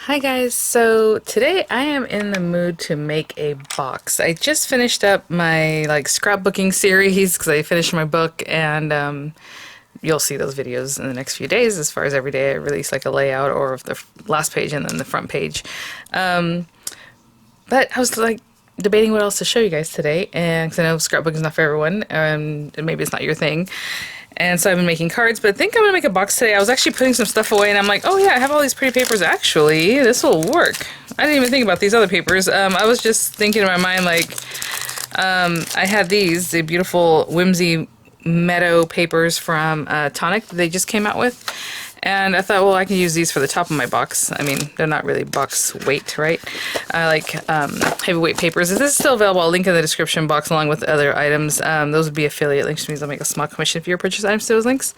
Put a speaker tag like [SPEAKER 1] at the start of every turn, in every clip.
[SPEAKER 1] Hi guys, so today I am in the mood to make a box. I just finished up my scrapbooking series because I finished my book, and you'll see those videos in the next few days. As far as every day I release like a layout or of the last page and then the front page. But I was like debating what else to show you guys today, and because I know scrapbooking is not for everyone, and maybe it's not your thing. And so I've been making cards, but I think I'm going to make a box today. I was actually putting some stuff away, and I'm like, oh yeah, I have all these pretty papers. Actually, this will work. I didn't even think about these other papers. I was just thinking in my mind, I had the beautiful Whimsy Meadow papers from Tonic that they just came out with. And I thought, well, I can use these for the top of my box. I mean, they're not really box weight, right? I like heavyweight papers. If this is still available, I'll link in the description box along with other items. Those would be affiliate links, which means I'll make a small commission if you purchase items to those links.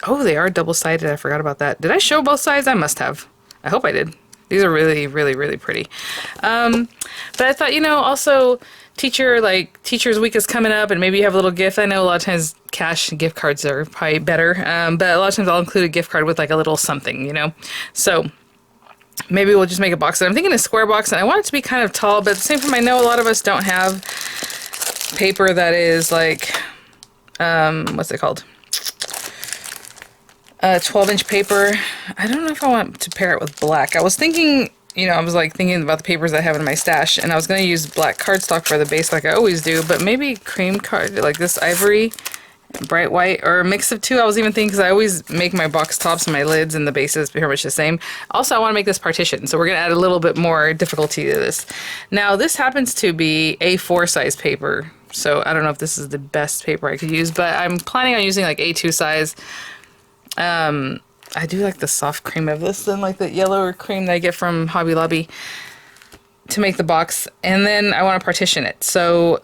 [SPEAKER 1] Oh, they are double-sided. I forgot about that. Did I show both sides? I must have. I hope I did. These are really, really, really pretty. But I thought, also Teacher's Week is coming up, and maybe you have a little gift. I know a lot of times cash and gift cards are probably better, but a lot of times I'll include a gift card with like a little something, So maybe we'll just make a box. And I'm thinking a square box, and I want it to be kind of tall, but at the same time I know a lot of us don't have paper that is like, what's it called? 12-inch paper. I don't know if I want to pair it with black. I was thinking, I was thinking about the papers I have in my stash, and I was going to use black cardstock for the base like I always do, but maybe cream card, like this ivory, bright white, or a mix of two. I was even thinking, because I always make my box tops and my lids and the bases pretty much the same. Also, I want to make this partition, so we're going to add a little bit more difficulty to this. Now, this happens to be A4 size paper, so I don't know if this is the best paper I could use, but I'm planning on using like A2 size. I do like the soft cream of this than like the yellow cream that I get from Hobby Lobby to make the box. And then I want to partition it. So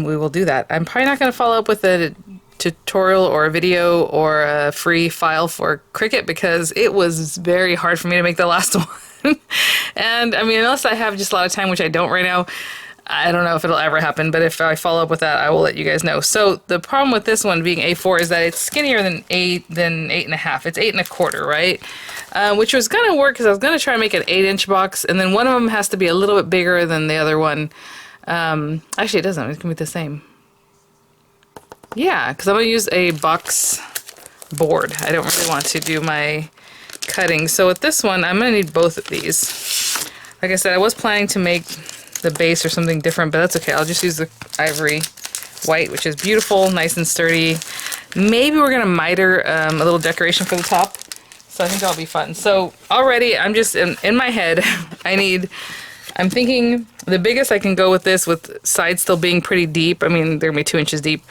[SPEAKER 1] we will do that. I'm probably not going to follow up with a tutorial or a video or a free file for Cricut, because it was very hard for me to make the last one. And I mean, unless I have just a lot of time, which I don't right now, I don't know if it'll ever happen, but if I follow up with that, I will let you guys know. So the problem with this one being A4 is that it's skinnier than 8.5. It's 8.25, right? Which was gonna work because I was gonna try to make an 8-inch box, and then one of them has to be a little bit bigger than the other one. Actually, it doesn't. It's gonna be the same. Yeah, because I'm gonna use a box board. I don't really want to do my cutting. So with this one, I'm gonna need both of these. Like I said, I was planning to make the base or something different, but that's okay. I'll just use the ivory white, which is beautiful, nice and sturdy. Maybe we're gonna miter a little decoration for the top, so I think that'll be fun. So already I'm just in my head, I'm thinking the biggest I can go with this, with sides still being pretty deep, I mean they're gonna be 2 inches deep,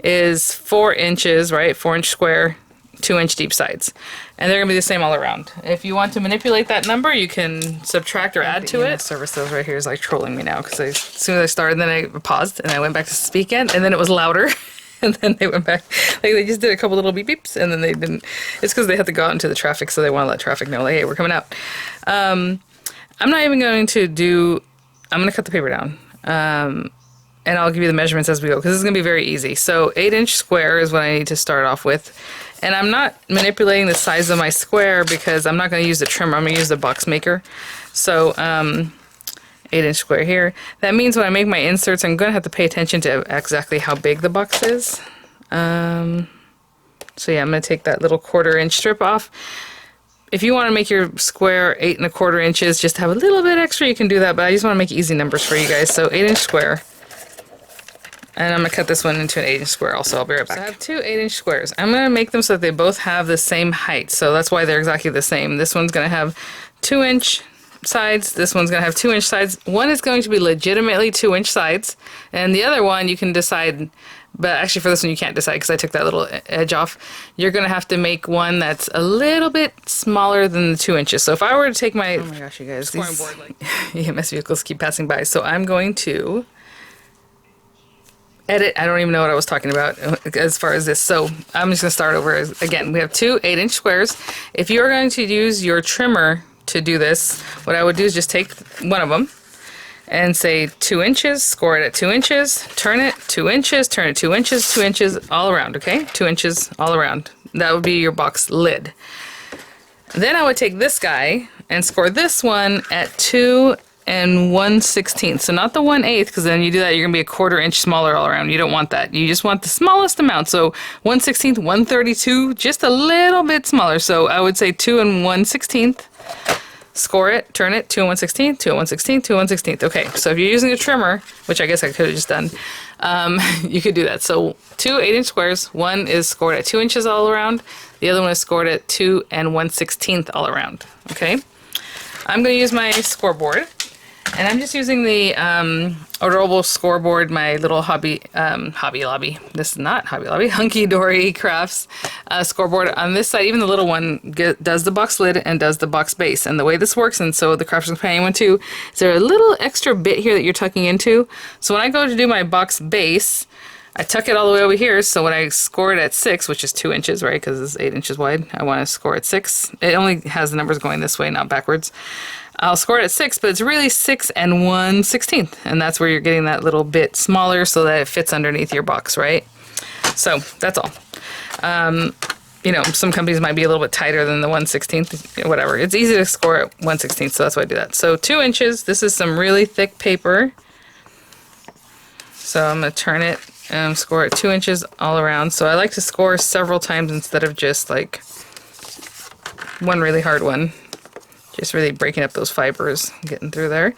[SPEAKER 1] is 4 inches, right? 4-inch square, 2-inch deep sides, and they're gonna be the same all around. If you want to manipulate that number, you can subtract or add to it. Service those right here is like trolling me now, because as soon as I started, then I paused and I went back to speak again, and then it was louder, and then they went back. Like they just did a couple little beep beeps, and then they didn't. It's because they had to go out into the traffic, so they want to let traffic know, like, hey, we're coming out. I'm not even going to do. I'm gonna cut the paper down. And I'll give you the measurements as we go, because this is going to be very easy. So 8-inch square is what I need to start off with. And I'm not manipulating the size of my square because I'm not going to use the trimmer. I'm going to use the box maker. So 8-inch square here. That means when I make my inserts, I'm going to have to pay attention to exactly how big the box is. So yeah, I'm going to take that little 1/4-inch strip off. If you want to make your square 8.25 inches, just have a little bit extra, you can do that. But I just want to make easy numbers for you guys. So 8-inch square. And I'm going to cut this one into an 8-inch square also. I'll be right back. So I have two 8-inch squares. I'm going to make them so that they both have the same height. So that's why they're exactly the same. This one's going to have 2-inch sides. This one's going to have 2-inch sides. One is going to be legitimately 2-inch sides. And the other one you can decide, but actually for this one you can't decide because I took that little edge off. You're going to have to make one that's a little bit smaller than the 2 inches. So if I were to take my... Oh my gosh, you guys. These EMS vehicles keep passing by. So I'm going to... edit. I don't even know what I was talking about as far as this. So I'm just going to start over again. We have two 8-inch squares. If you're going to use your trimmer to do this, what I would do is just take one of them and say 2 inches, score it at 2 inches, turn it 2 inches, turn it 2 inches, 2 inches all around, okay? 2 inches all around. That would be your box lid. Then I would take this guy and score this one at 2 1/16. So not the 1/8, because then you do that, you're gonna be a 1/4 inch smaller all around. You don't want that. You just want the smallest amount. So 1/16, 1/32, just a little bit smaller. So I would say 2 1/16. Score it, turn it, 2 1/16, 2 1/16, 2 1/16. Okay, so if you're using a trimmer, which I guess I could have just done, you could do that. So 2 8-inch squares, one is scored at 2 inches all around, the other one is scored at 2 1/16 all around. Okay, I'm going to use my scoreboard. And I'm just using the adorable scoreboard, my little Hobby Lobby. This is not Hobby Lobby, Hunky Dory Crafts scoreboard. On this side, even the little one does the box lid and does the box base. And the way this works, and so the Crafters Companion one too, is there a little extra bit here that you're tucking into. So when I go to do my box base, I tuck it all the way over here. So when I score it at 6, which is 2 inches, right, because it's 8 inches wide, I want to score at 6. It only has the numbers going this way, not backwards. I'll score it at 6, but it's really 6 1/16, and that's where you're getting that little bit smaller so that it fits underneath your box, right? So that's all. You know, some companies might be a little bit tighter than the 1/16, whatever. It's easy to score at 1/16, so that's why I do that. So 2 inches. This is some really thick paper. So I'm gonna turn it and score it 2 inches all around. So I like to score several times instead of just like one really hard one. Just really breaking up those fibers, getting through there.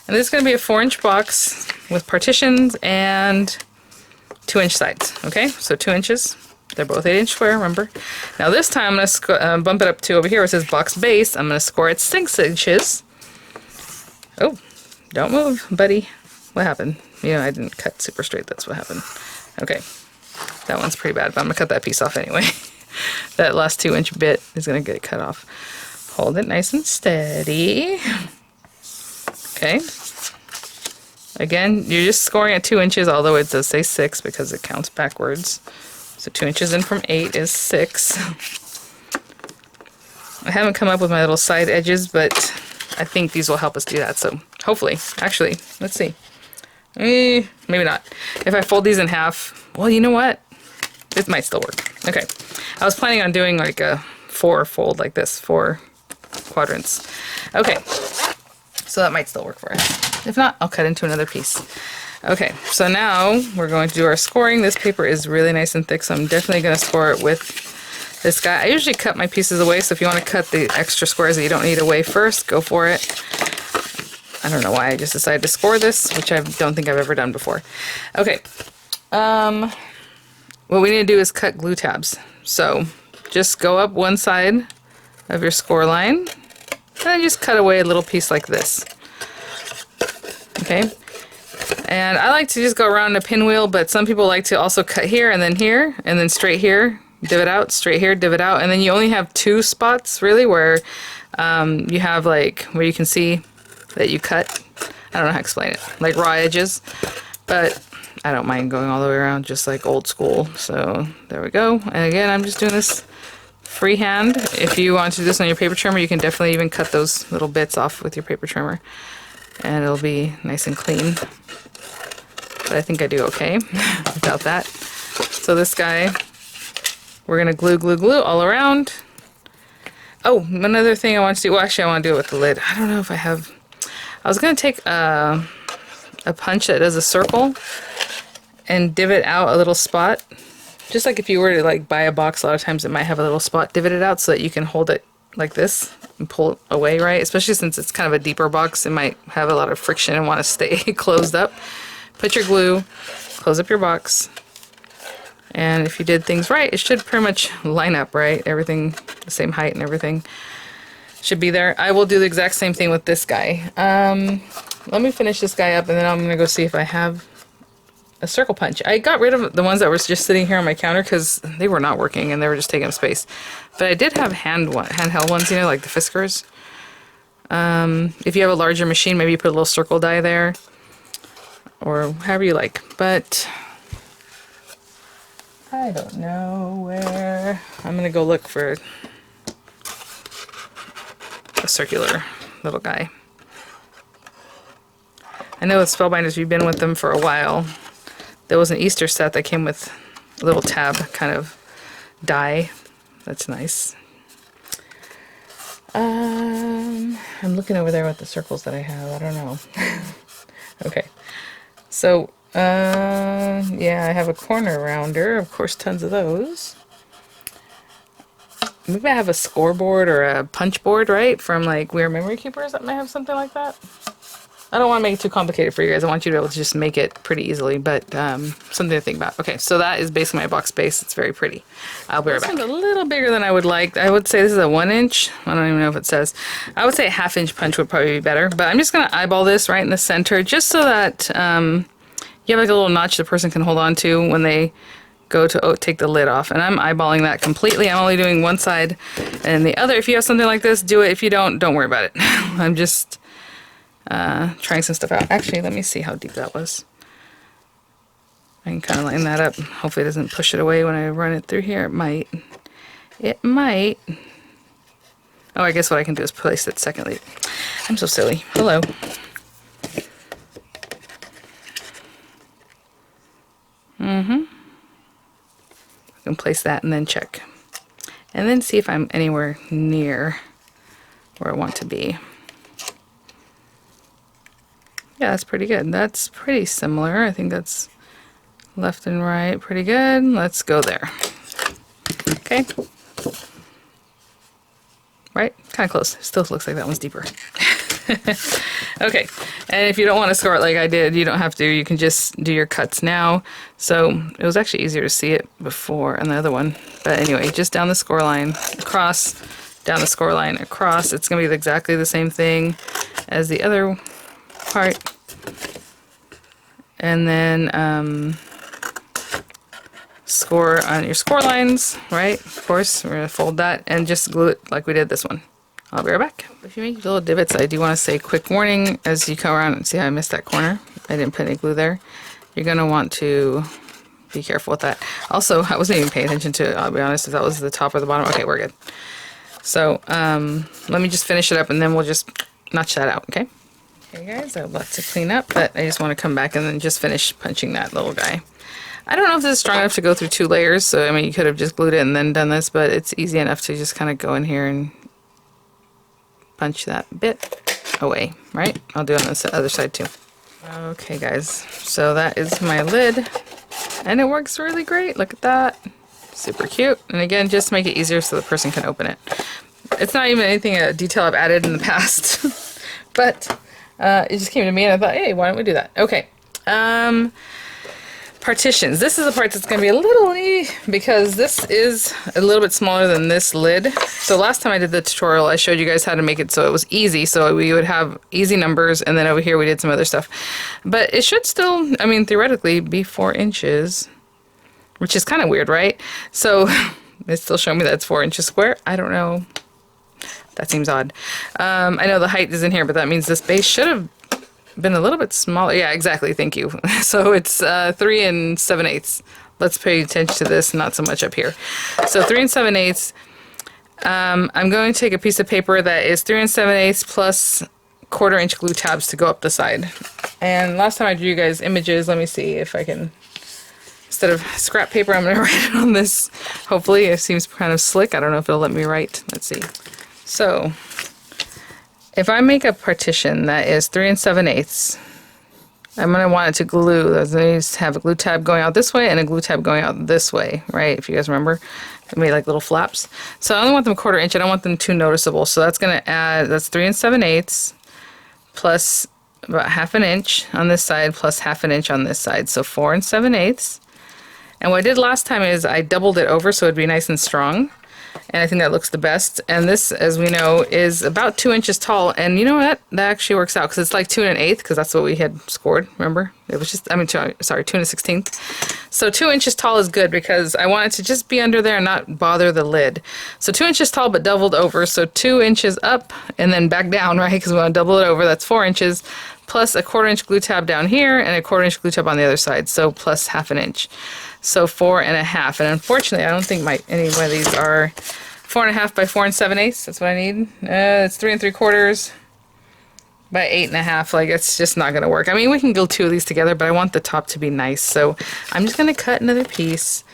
[SPEAKER 1] And this is going to be a 4-inch box with partitions and 2-inch sides. Okay, so 2 inches. They're both 8-inch square, remember? Now this time I'm going to bump it up to over here where it says box base. I'm going to score it 6 inches. Oh, don't move, buddy. What happened? You know, I didn't cut super straight. That's what happened. Okay, that one's pretty bad, but I'm going to cut that piece off anyway. That last 2-inch bit is going to get cut off. Hold it nice and steady. Okay. Again, you're just scoring at 2 inches, although it does say 6 because it counts backwards. So 2 inches in from 8 is 6. I haven't come up with my little side edges, but I think these will help us do that. So hopefully, actually, let's see. Maybe not. If I fold these in half, well, you know what? It might still work. Okay. I was planning on doing like a 4-fold like this, 4 quadrants. Okay, so that might still work for us. If not, I'll cut into another piece. Okay, so now we're going to do our scoring. This paper is really nice and thick, so I'm definitely going to score it with this guy. I usually cut my pieces away, so if you want to cut the extra squares that you don't need away first, go for it. I don't know why I just decided to score this, which I don't think I've ever done before. Okay, what we need to do is cut glue tabs. So just go up one side of your score line and just cut away a little piece like this. Okay, and I like to just go around a pinwheel, but some people like to also cut here and then straight here, divot out, straight here, divot out, and then you only have 2 spots really where you have like where you can see that you cut. I don't know how to explain it, like raw edges, but I don't mind going all the way around just like old school. So there we go. And again, I'm just doing this freehand. If you want to do this on your paper trimmer, you can definitely even cut those little bits off with your paper trimmer and it'll be nice and clean. But I think I do okay without that. So this guy, we're gonna glue all around. Oh, one other thing I want to do, well actually I want to do it with the lid. I don't know if I have, I was gonna take a punch that does a circle and divot out a little spot. Just like if you were to like buy a box, a lot of times it might have a little spot divoted out so that you can hold it like this and pull it away, right? Especially since it's kind of a deeper box, it might have a lot of friction and want to stay closed up. Put your glue, close up your box, and if you did things right, it should pretty much line up, right? Everything the same height and everything should be there. I will do the exact same thing with this guy. Let me finish this guy up and then I'm gonna go see if I have a circle punch. I got rid of the ones that were just sitting here on my counter because they were not working and they were just taking up space. But I did have handheld ones, you know, like the Fiskars. If you have a larger machine, maybe you put a little circle die there or however you like. But I don't know where. I'm gonna go look for a circular little guy. I know with Spellbinders, we've been with them for a while. There was an Easter set that came with a little tab kind of die. That's nice. I'm looking over there with the circles that I have. I don't know. Okay. So, yeah, I have a corner rounder. Of course, tons of those. Maybe I have a scoreboard or a punch board, right? From like Weird Memory Keepers that might have something like that. I don't want to make it too complicated for you guys. I want you to be able to just make it pretty easily, but something to think about. Okay, so that is basically my box base. It's very pretty. I'll be right back. This one's a little bigger than I would like. I would say this is a 1 inch. I don't even know if it says. I would say a 1/2 inch punch would probably be better, but I'm just going to eyeball this right in the center just so that you have like a little notch the person can hold on to when they go to take the lid off. And I'm eyeballing that completely. I'm only doing one side and the other. If you have something like this, do it. If you don't worry about it. I'm just trying some stuff out. Actually, let me see how deep that was. I can kind of line that up. Hopefully it doesn't push it away when I run it through here. It might. It might. Oh, I guess what I can do is place it secondly. I'm so silly. Hello. I can place that and then check. And then see if I'm anywhere near where I want to be. Yeah, that's pretty good. That's pretty similar. I think that's left and right pretty good. Let's go there. Okay. Right? Kind of close. Still looks like that one's deeper. Okay. And if you don't want to score it like I did, you don't have to. You can just do your cuts now. So it was actually easier to see it before on the other one. But anyway, just down the score line, across, down the score line, across. It's going to be exactly the same thing as the other part. And then score on your score lines, right? Of course, we're going to fold that and just glue it like we did this one. I'll be right back. If you make little divots, I do want to say quick warning as you come around and see how I missed that corner. I didn't put any glue there. You're going to want to be careful with that. Also, I wasn't even paying attention to it, I'll be honest, if that was the top or the bottom. Okay, we're good. So let me just finish it up and then we'll just notch that out, okay? Okay guys, I have lots to clean up, but I just want to come back and then just finish punching that little guy. I don't know if this is strong enough to go through 2 layers, so I mean you could have just glued it and then done this, but it's easy enough to just kind of go in here and punch that bit away, right? I'll do it on the other side too. Okay guys, so that is my lid, and it works really great. Look at that. Super cute. And again, just to make it easier so the person can open it. It's not even anything, a detail I've added in the past, but it just came to me and I thought, hey, why don't we do that? Okay. Partitions. This is the part that's going to be a little because this is a little bit smaller than this lid. So last time I did the tutorial, I showed you guys how to make it so it was easy. So we would have easy numbers, and then over here we did some other stuff. But it should still, I mean, theoretically be 4 inches, which is kind of weird, right? So it's still showing me that it's 4 inches square. I don't know. That seems odd. I know the height is in here, but that means this base should have been a little bit smaller. Yeah, exactly. Thank you. So it's 3 7/8. Let's pay attention to this, not so much up here. So 3 7/8. I'm going to take a piece of paper that is 3 7/8 plus 1/4 inch glue tabs to go up the side. And last time I drew you guys images, let me see if I can, instead of scrap paper, I'm going to write it on this. Hopefully it seems kind of slick. I don't know if it'll let me write. Let's see. So if I make a partition that is 3 7/8, I'm going to want it to glue. I just have a glue tab going out this way and a glue tab going out this way, right? If you guys remember, I made like little flaps. So I only want them 1/4 inch. I don't want them too noticeable. So that's going to add, that's 3 7/8 plus about 1/2 inch on this side plus 1/2 inch on this side. So 4 7/8. And what I did last time is I doubled it over so it'd be nice and strong. And I think that looks the best. And this, as we know, is about 2 inches tall. And you know what? That actually works out because it's like 2 1/8, because that's what we had scored. Remember? It was just, I mean, 2 1/16. So 2 inches tall is good because I want it to just be under there and not bother the lid. So 2 inches tall, but doubled over. So 2 inches up and then back down, right? Because we want to double it over. That's 4 inches plus a 1/4 inch glue tab down here and a 1/4 inch glue tab on the other side. So plus 1/2 inch. So 4 1/2. And unfortunately, I don't think any one of these are 4 1/2 by 4 7/8. That's what I need. It's 3 3/4 by 8 1/2. Like, it's just not going to work. I mean, we can glue 2 of these together, but I want the top to be nice. So I'm just going to cut another piece.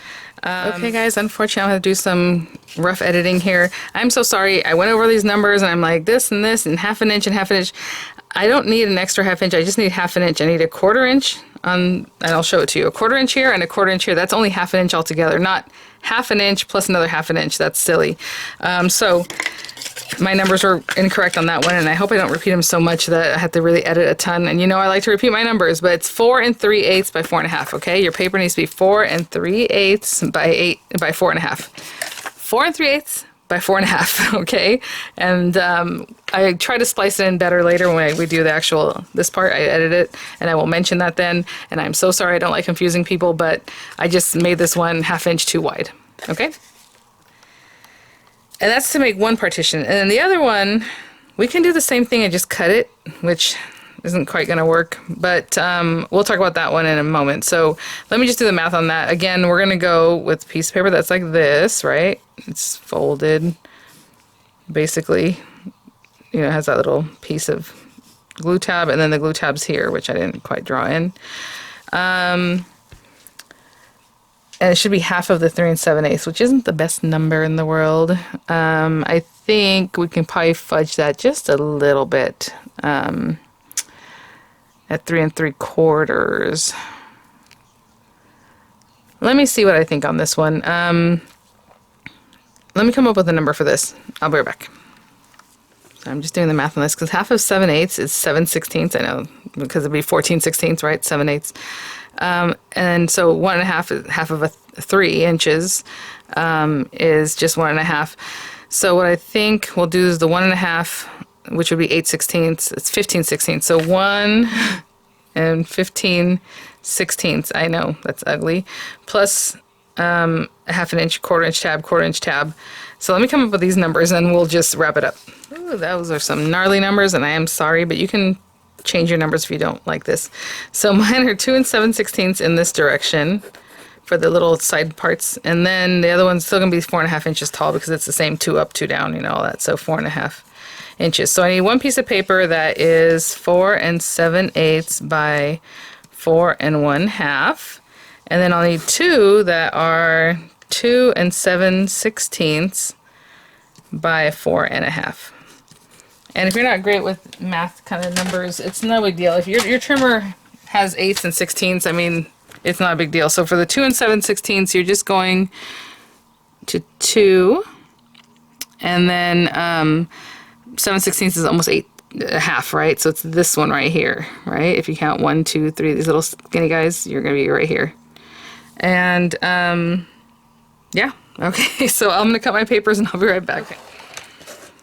[SPEAKER 1] Okay guys, unfortunately I'm going to do some rough editing here. I'm so sorry. I went over these numbers and I'm like this and half an inch and half an inch. I don't need an extra half inch. I just need half an inch. I need a 1/4 inch and I'll show it to you. A 1/4 inch here and a 1/4 inch here. That's only half an inch altogether, not half an inch plus another half an inch. That's silly. So my numbers were incorrect on that one, and I hope I don't repeat them so much that I have to really edit a ton. And you know I like to repeat my numbers, but it's 4 3/8 by 4 1/2. Okay, your paper needs to be 4 3/8 by 4 1/2. 4 3/8 by 4 1/2. Okay, and I try to splice it in better later when we do the actual this part. I edit it, and I will mention that then. And I'm so sorry. I don't like confusing people, but I just made this one ½ inch too wide. Okay. And that's to make one partition. And then the other one, we can do the same thing and just cut it, which isn't quite going to work. But we'll talk about that one in a moment. So let me just do the math on that. Again, we're going to go with a piece of paper that's like this, right? It's folded, basically. You know, it has that little piece of glue tab, and then the glue tab's here, which I didn't quite draw in. And it should be half of the 3 7/8, which isn't the best number in the world. I think we can probably fudge that just a little bit at 3 3/4. Let me see what I think on this one. Let me come up with a number for this. I'll be right back. So I'm just doing the math on this because half of 7/8 is 7/16. I know because it'd be 14/16, right? 7/8. And so 1 1/2 is half of 3 inches is just 1 1/2. So what I think we'll do is the 1 1/2, which would be 8/16. It's 15/16. So 1 and 15/16. I know that's ugly. Plus a ½ inch, 1/4 inch tab, 1/4 inch tab. So let me come up with these numbers and we'll just wrap it up. Ooh, those are some gnarly numbers, and I am sorry, but you can change your numbers if you don't like this. So mine are 2 7/16 in this direction for the little side parts, and then the other one's still gonna be 4 1/2 inches tall because it's the same 2 up, 2 down, you know, all that. So 4 1/2 inches. So I need one piece of paper that is 4 7/8 by 4 1/2, and then I'll need 2 that are 2 7/16 by 4 1/2. And if you're not great with math kind of numbers, it's no big deal. If your trimmer has 8s and 16s, I mean, it's not a big deal. So for the 2 7/16, you're just going to 2, and then 7/16 is almost 8 1/2, right? So it's this one right here, right? If you count 1, 2, 3, these little skinny guys, you're gonna be right here. And yeah, okay. So I'm gonna cut my papers and I'll be right back.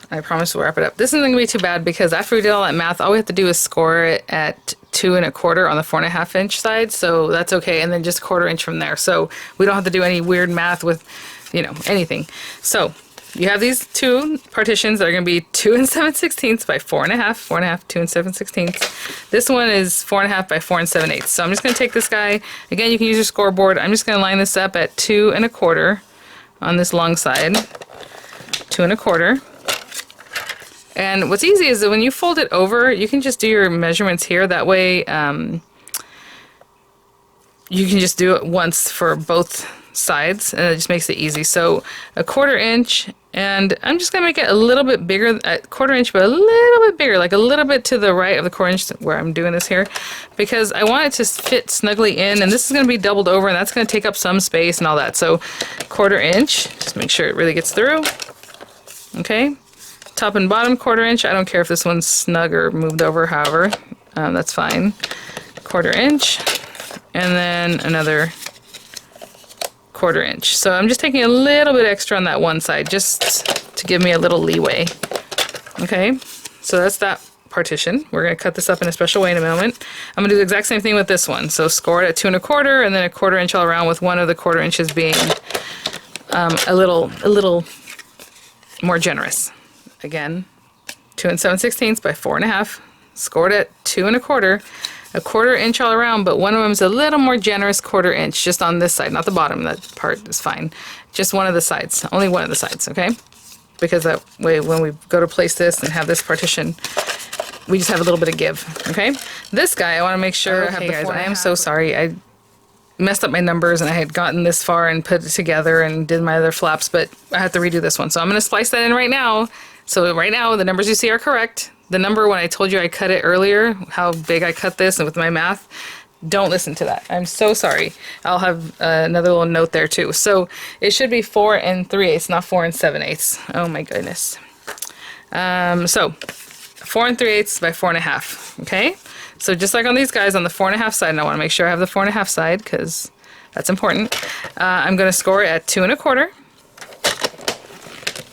[SPEAKER 1] I promise we'll wrap it up. This isn't going to be too bad because after we did all that math, all we have to do is score it at 2 1/4 on the 4 1/2 inch side. So that's okay. And then just 1/4 inch from there. So we don't have to do any weird math with, you know, anything. So you have these 2 partitions that are going to be 2 7/16 by 4 1/2, 4 1/2, 2 7/16. This one is 4 1/2 by 4 7/8. So I'm just going to take this guy. Again, you can use your scoreboard. I'm just going to line this up at 2 1/4 on this long side. 2 1/4. And what's easy is that when you fold it over, you can just do your measurements here. That way, you can just do it once for both sides, and it just makes it easy. So a 1/4 inch, and I'm just gonna make it a little bit bigger at 1/4 inch, but a little bit bigger, like a little bit to the right of the 1/4 inch where I'm doing this here, because I want it to fit snugly in, and this is gonna be doubled over, and that's gonna take up some space and all that. So 1/4 inch, just make sure it really gets through. Okay. Top and bottom 1/4 inch. I don't care if this one's snug or moved over, however, that's fine. 1/4 inch, and then another 1/4 inch. So I'm just taking a little bit extra on that one side just to give me a little leeway. Okay, so that's that partition. We're going to cut this up in a special way in a moment. I'm going to do the exact same thing with this one. So score it at 2 1/4, and then a 1/4 inch all around, with one of the 1/4 inches being a little more generous. Again, 2 7/16 by 4 1/2, scored at 2 1/4, a 1/4 inch all around, but one of them is a little more generous 1/4 inch just on this side, not the bottom. That part is fine. Just one of the sides, only one of the sides, okay? Because that way, when we go to place this and have this partition, we just have a little bit of give, okay? This guy, I want to make sure I have the guys. I am so sorry. messed up my numbers and I had gotten this far and put it together and did my other flaps, but I have to redo this one. So I'm going to splice that in right now. So right now the numbers you see are correct. The number when I told you I cut it earlier, how big I cut this and with my math, don't listen to that. I'm so sorry. I'll have another little note there too. So it should be 4 3/8, not 4 7/8. Oh my goodness. So 4 3/8 by 4 1/2. Okay. So just like on these guys on the 4 1/2 side, and I want to make sure I have the 4 1/2 side because that's important. I'm going to score it at 2 1/4.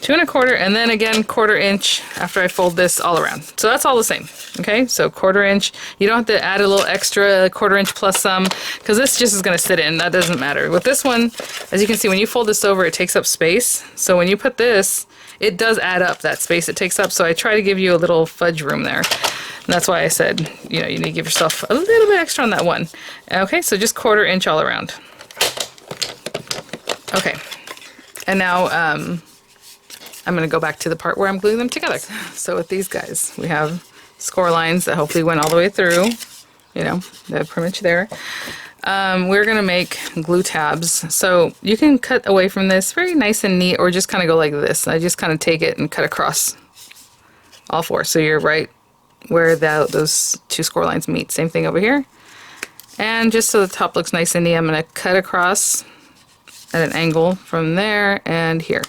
[SPEAKER 1] 2 1/4, and then again 1/4 inch after I fold this all around. So that's all the same. Okay, so 1/4 inch. You don't have to add a little extra 1/4 inch plus some, because this just is going to sit in. That doesn't matter. With this one, as you can see, when you fold this over, it takes up space. So when you put this, it does add up that space it takes up. So I try to give you a little fudge room there. And that's why I said, you know, you need to give yourself a little bit extra on that one. Okay, so just 1/4 inch all around. Okay, and now I'm going to go back to the part where I'm gluing them together. So with these guys, we have score lines that hopefully went all the way through. You know, they're pretty much there. We're going to make glue tabs. So you can cut away from this very nice and neat, or just kind of go like this. I just kind of take it and cut across all four. So you're right where those two score lines meet. Same thing over here. And just so the top looks nice and neat, I'm going to cut across at an angle from there and here.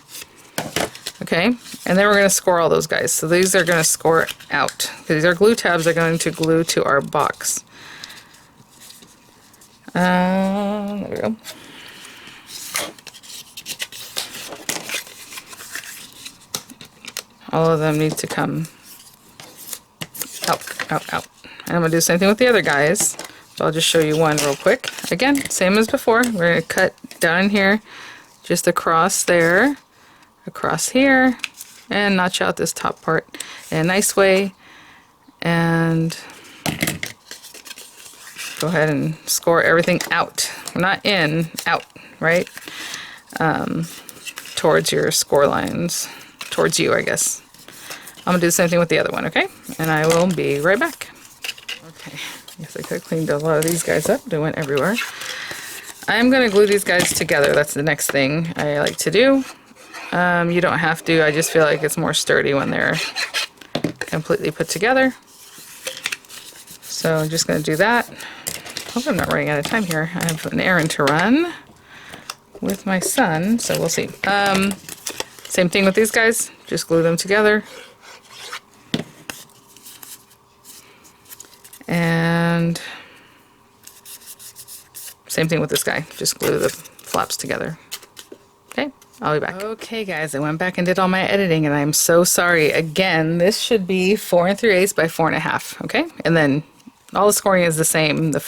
[SPEAKER 1] Okay, and then we're going to score all those guys. So these are going to score out. These are glue tabs that are going to glue to our box. There we go. All of them need to come out, out, out. And I'm going to do the same thing with the other guys. So I'll just show you one real quick. Again, same as before. We're going to cut down in here, just across there, across here, and notch out this top part in a nice way. And go ahead and score everything out. Not in, out, right? Towards your score lines. Towards you, I guess. I'm going to do the same thing with the other one, okay? And I will be right back. Okay, yes, I could have cleaned a lot of these guys up. They went everywhere. I'm going to glue these guys together. That's the next thing I like to do. You don't have to. I just feel like it's more sturdy when they're completely put together. So I'm just going to do that. Hope I'm not running out of time here. I have an errand to run with my son, so we'll see. Same thing with these guys. Just glue them together. And same thing with this guy. Just glue the flaps together. Okay, I'll be back. Okay guys, I went back and did all my editing, and I'm so sorry. Again, this should be 4 3/8 by 4 1/2, okay? And then all the scoring is the same, the 2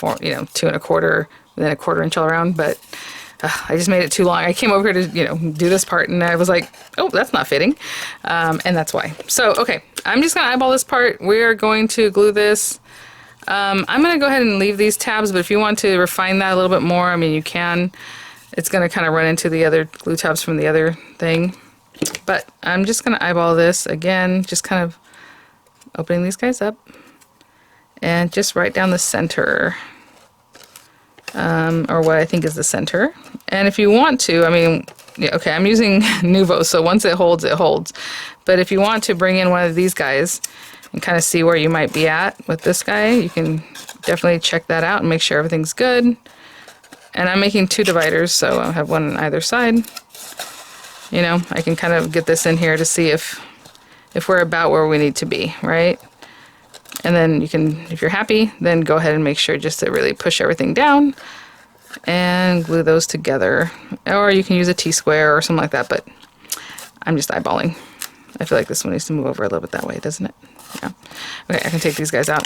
[SPEAKER 1] 1/4, then 1/4 inch all around, but I just made it too long. I came over here to, do this part, and I was like, oh, that's not fitting. And that's why. So, okay, I'm just gonna eyeball this part. We're going to glue this. I'm gonna go ahead and leave these tabs, but if you want to refine that a little bit more, I mean, you can. It's gonna kind of run into the other glue tabs from the other thing. But I'm just gonna eyeball this again, just kind of opening these guys up. And just right down the center, or what I think is the center. And if you want to, I mean, yeah, okay, I'm using Nuvo, so once it holds, it holds. But if you want to bring in one of these guys and kind of see where you might be at with this guy, you can definitely check that out and make sure everything's good. And I'm making 2 dividers, so I'll have one on either side. I can kind of get this in here to see if we're about where we need to be, right? And then you can, if you're happy, then go ahead and make sure just to really push everything down and glue those together. Or you can use a T-square or something like that, but I'm just eyeballing. I feel like this one needs to move over a little bit that way, doesn't it? Yeah. Okay, I can take these guys out.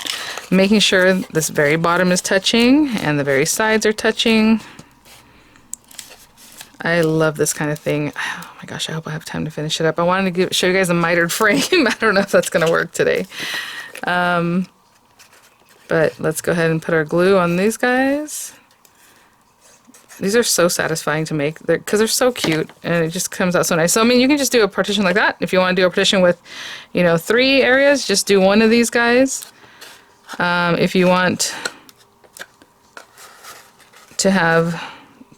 [SPEAKER 1] Making sure this very bottom is touching and the very sides are touching. I love this kind of thing. Oh my gosh, I hope I have time to finish it up. I wanted to show you guys a mitered frame. I don't know if that's going to work today. But let's go ahead and put our glue on these guys. These are so satisfying to make because they're so cute, and it just comes out so nice. So I mean, you can just do a partition like that. If you want to do a partition with 3 areas, just do one of these guys. If you want to have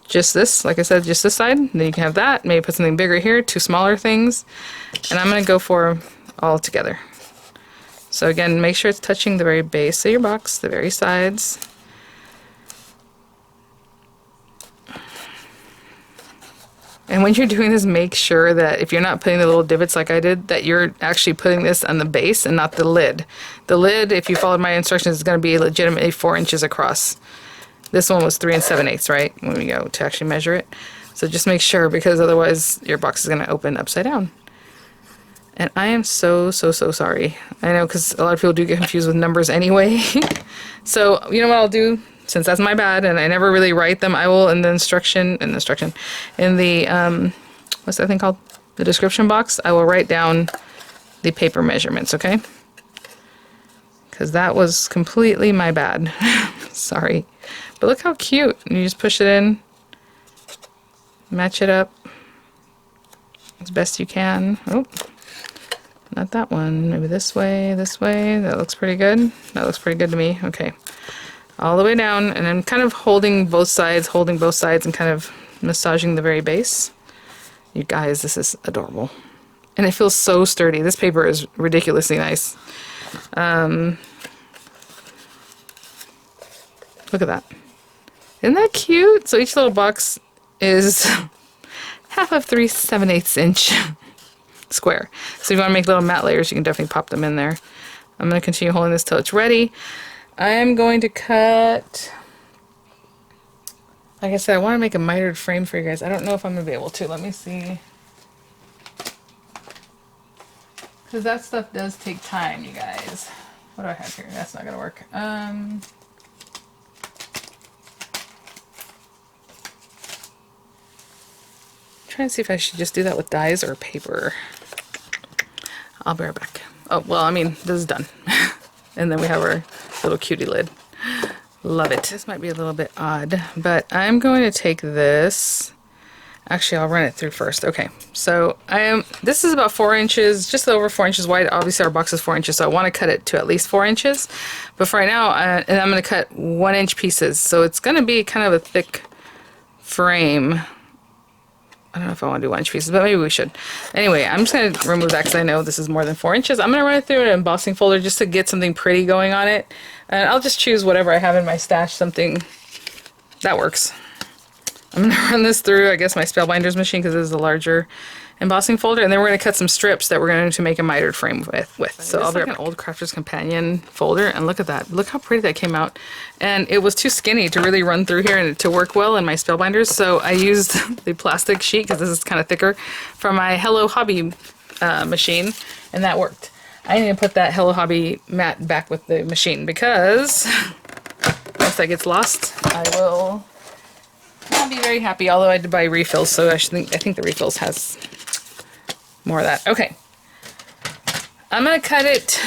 [SPEAKER 1] just this, like I said, just this side. Then you can have that, maybe put something bigger here, two smaller things. And I'm gonna go for all together. So again, make sure it's touching the very base of your box, the very sides. And when you're doing this, make sure that if you're not putting the little divots like I did, that you're actually putting this on the base and not the lid. The lid, if you followed my instructions, is going to be legitimately 4 inches across. This one was 3 7/8, right? When we go to actually measure it. So just make sure, because otherwise your box is going to open upside down. And I am so sorry. I know, because a lot of people do get confused with numbers anyway. So you know what I'll do? Since that's my bad and I never really write them, I will in the what's that thing called? The description box, I will write down the paper measurements, okay? Because that was completely my bad. Sorry. But look how cute. And you just push it in, match it up as best you can. Oh, not that one. Maybe this way, this way. That looks pretty good. That looks pretty good to me. Okay. All the way down, and I'm kind of holding both sides, and kind of massaging the very base. You guys, this is adorable. And it feels so sturdy. This paper is ridiculously nice. Look at that. Isn't that cute? So each little box is half of 3 7/8 inch square. So if you want to make little matte layers, you can definitely pop them in there. I'm going to continue holding this till it's ready. I am going to cut, like I said, I want to make a mitered frame for you guys. I don't know if I'm going to be able to. Let me see. Because that stuff does take time, you guys. What do I have here? That's not going to work. Trying to see if I should just do that with dies or paper. I'll be right back. Oh, well, I mean, this is done. And then we have our little cutie lid. Love it. This might be a little bit odd, but I'm going to take this. Actually, I'll run it through first. Okay, so this is about 4 inches, just over 4 inches wide. Obviously, our box is 4 inches, so I want to cut it to at least 4 inches. But for right now, and I'm going to cut 1 inch pieces. So it's going to be kind of a thick frame. I don't know if I want to do 1 inch pieces, but maybe we should. Anyway, I'm just going to remove that because I know this is more than 4 inches. I'm going to run it through an embossing folder just to get something pretty going on it. And I'll just choose whatever I have in my stash, something that works. I'm going to run this through, I guess, my Spellbinders machine because this is a larger embossing folder. And then we're going to cut some strips that we're going to make a mitered frame with. So I'll be like an old Crafter's Companion folder. And look at that. Look how pretty that came out. And it was too skinny to really run through here and to work well in my Spellbinders. So I used the plastic sheet, because this is kind of thicker, from my Hello Hobby machine. And that worked. I need to put that Hello Hobby mat back with the machine, because once that gets lost, I will not be very happy. Although I did buy refills, so I think the refills has more of that. Okay, I'm gonna cut it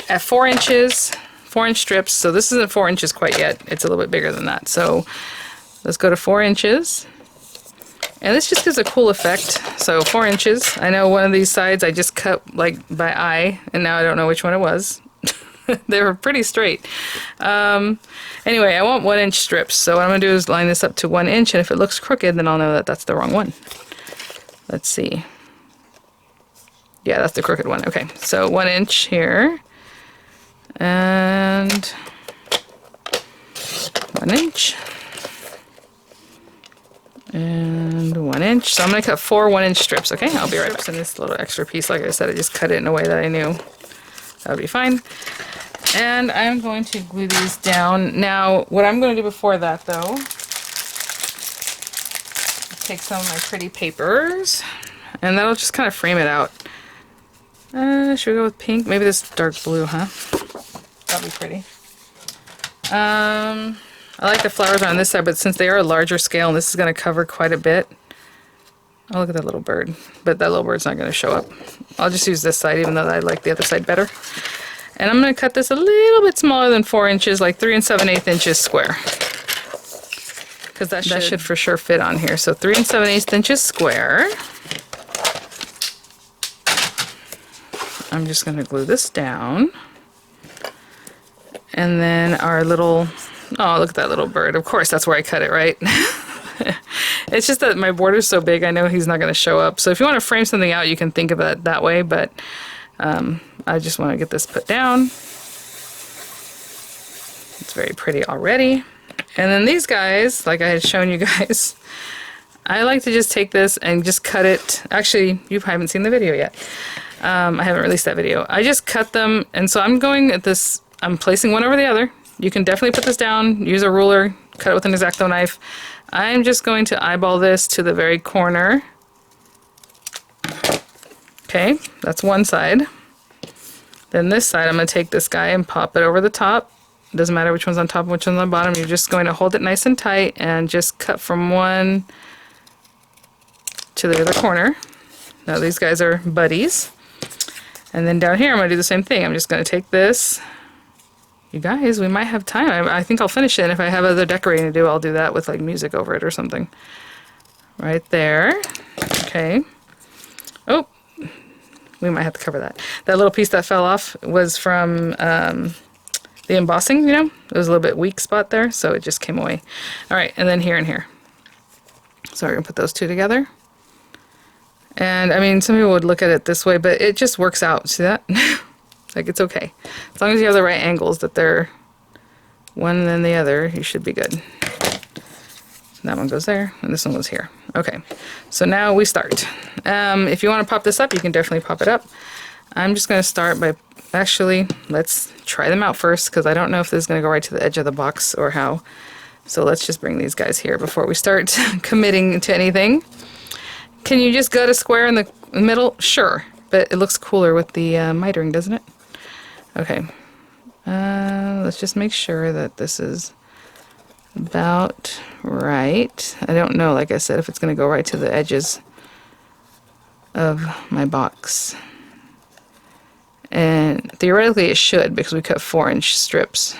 [SPEAKER 1] at 4 inches, 4-inch strips. So this isn't 4 inches quite yet. It's a little bit bigger than that. So let's go to 4 inches. And this just gives a cool effect. So 4 inches. I know one of these sides I just cut like by eye, and now I don't know which one it was. They were pretty straight. Anyway, I want 1 inch strips. So what I'm going to do is line this up to 1 inch, and if it looks crooked, then I'll know that that's the wrong one. Let's see. Yeah, that's the crooked one. Okay, so 1 inch here. And 1 inch. And 1 inch. So I'm going to cut 4 1-inch strips, okay? I'll be right back. And this little extra piece, like I said, I just cut it in a way that I knew that would be fine. And I'm going to glue these down. Now, what I'm going to do before that, though, take some of my pretty papers, and that'll just kind of frame it out. Should we go with pink? Maybe this dark blue, huh? That'll be pretty. I like the flowers on this side, but since they are a larger scale, and this is going to cover quite a bit. Oh, look at that little bird. But that little bird's not going to show up. I'll just use this side, even though I like the other side better. And I'm going to cut this a little bit smaller than 4 inches, like 3 7/8 inches square. Because that should for sure fit on here. So 3 7/8 inches square. I'm just going to glue this down. And then our little Oh, look at that little bird. Of course, that's where I cut it, right? It's just that my border's so big, I know he's not going to show up. So if you want to frame something out, you can think of it that way, but I just want to get this put down. It's very pretty already. And then these guys, like I had shown you guys, I like to just take this and just cut it. Actually, you haven't seen the video yet. I haven't released that video. I just cut them, and so I'm going at this, I'm placing one over the other. You can definitely put this down, use a ruler, cut it with an X-Acto knife. I'm just going to eyeball this to the very corner. Okay, that's one side. Then this side, I'm going to take this guy and pop it over the top. It doesn't matter which one's on top and which one's on the bottom. You're just going to hold it nice and tight and just cut from one to the other corner. Now these guys are buddies. And then down here, I'm going to do the same thing. I'm just going to take this. You guys, we might have time. I think I'll finish it. And if I have other decorating to do, I'll do that with like music over it or something. Right there. Okay. Oh, we might have to cover that. That little piece that fell off was from the embossing, you know? It was a little bit weak spot there, so it just came away. All right, and then here and here. So we're going to put those two together. And I mean, some people would look at it this way, but it just works out. See that? Like, it's okay. As long as you have the right angles, that they're one and then the other, you should be good. That one goes there, and this one goes here. Okay, so now we start. If you want to pop this up, you can definitely pop it up. I'm just going to start by, actually, let's try them out first, because I don't know if this is going to go right to the edge of the box or how. So let's just bring these guys here before we start committing to anything. Can you just gut a square in the middle? Sure, but it looks cooler with the mitering, doesn't it? Okay, let's just make sure that this is about right. I don't know, like I said, if it's going to go right to the edges of my box. And theoretically it should, because we cut 4-inch strips.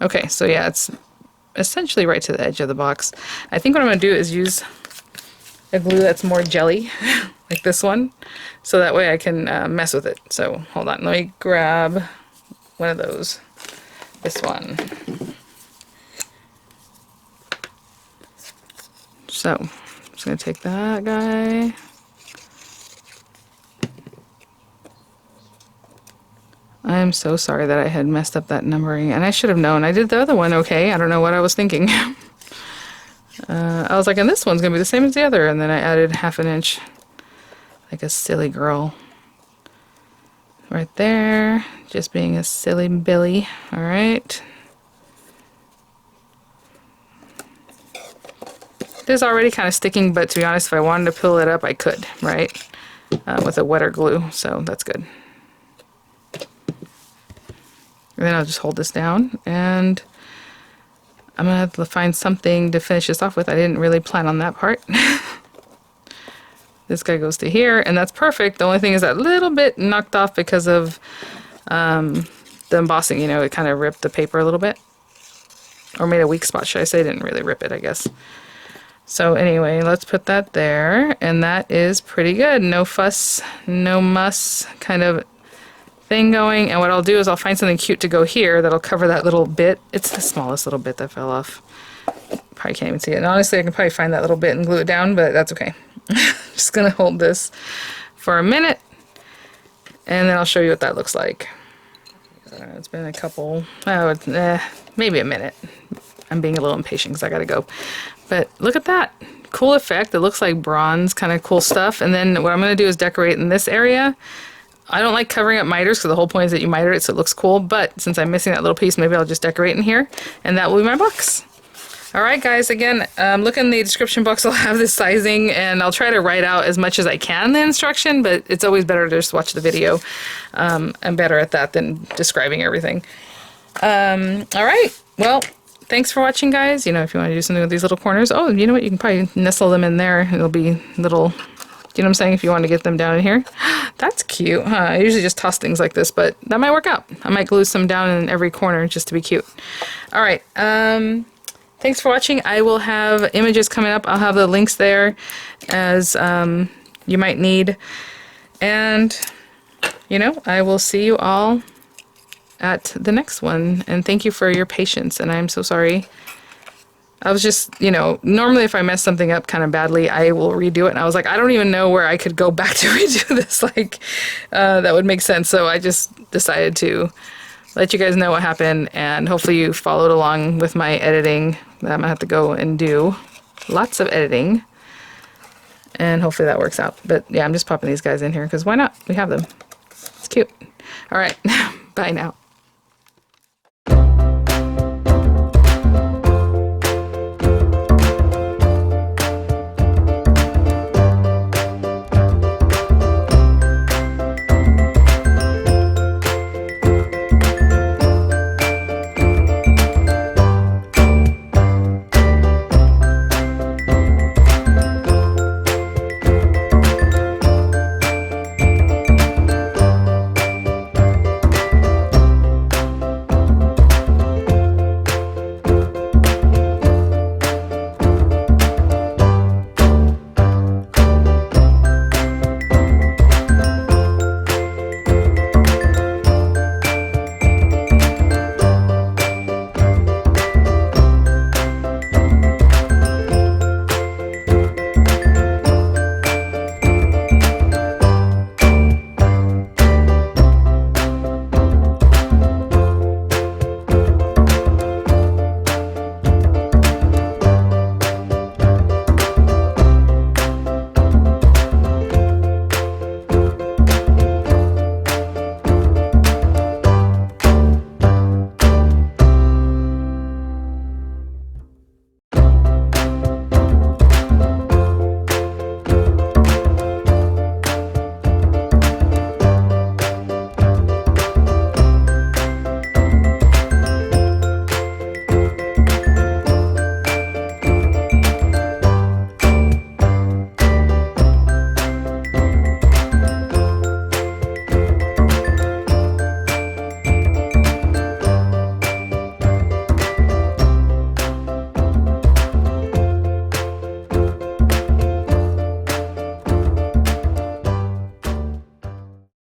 [SPEAKER 1] Okay, so yeah, it's essentially right to the edge of the box. I think what I'm going to do is use a glue that's more jelly, like this one, so that way I can mess with it. So hold on, let me grab one of those. This one. So I'm just going to take that guy. I'm so sorry that I had messed up that numbering, and I should have known. I did the other one okay. I don't know what I was thinking. I was like, and this one's going to be the same as the other, and then I added 1/2 inch, like a silly girl. Right there, just being a silly Billy. All right. It is already kind of sticking, but to be honest, if I wanted to pull it up, I could, right? With a wetter glue, so that's good. And then I'll just hold this down, and I'm going to have to find something to finish this off with. I didn't really plan on that part. This guy goes to here, and that's perfect. The only thing is that little bit knocked off because of the embossing. You know, it kind of ripped the paper a little bit. Or made a weak spot, should I say. It didn't really rip it, I guess. So anyway, let's put that there, and that is pretty good. No fuss, no muss kind of thing going. And what I'll do is I'll find something cute to go here that'll cover that little bit. It's the smallest little bit that fell off. Probably can't even see it. And honestly, I can probably find that little bit and glue it down, but that's okay. Just gonna hold this for a minute, and then I'll show you what that looks like. It's been a couple, maybe a minute. I'm being a little impatient because I gotta go. But look at that. Cool effect. It looks like bronze, kind of cool stuff. And then what I'm gonna do is decorate in this area. I don't like covering up miters because the whole point is that you miter it so it looks cool, but since I'm missing that little piece, maybe I'll just decorate in here, and that will be my box. Alright guys, again, look in the description box, I'll have this sizing, and I'll try to write out as much as I can the instruction, but it's always better to just watch the video. I'm better at that than describing everything. Alright, well, thanks for watching guys. You know, if you want to do something with these little corners, oh, you know what, you can probably nestle them in there. It'll be little, you know what I'm saying, if you want to get them down in here. That's cute, huh? I usually just toss things like this, but that might work out. I might glue some down in every corner just to be cute. Alright, thanks for watching. I will have images coming up. I'll have the links there as you might need. And, you know, I will see you all at the next one. And thank you for your patience, and I'm so sorry. I was just, you know, normally if I mess something up kind of badly, I will redo it. And I was like, I don't even know where I could go back to redo this. Like, that would make sense. So I just decided to let you guys know what happened. And hopefully you followed along with my editing that I'm going to have to go and do. Lots of editing. And hopefully that works out. But yeah, I'm just popping these guys in here because why not? We have them. It's cute. All right. Bye now.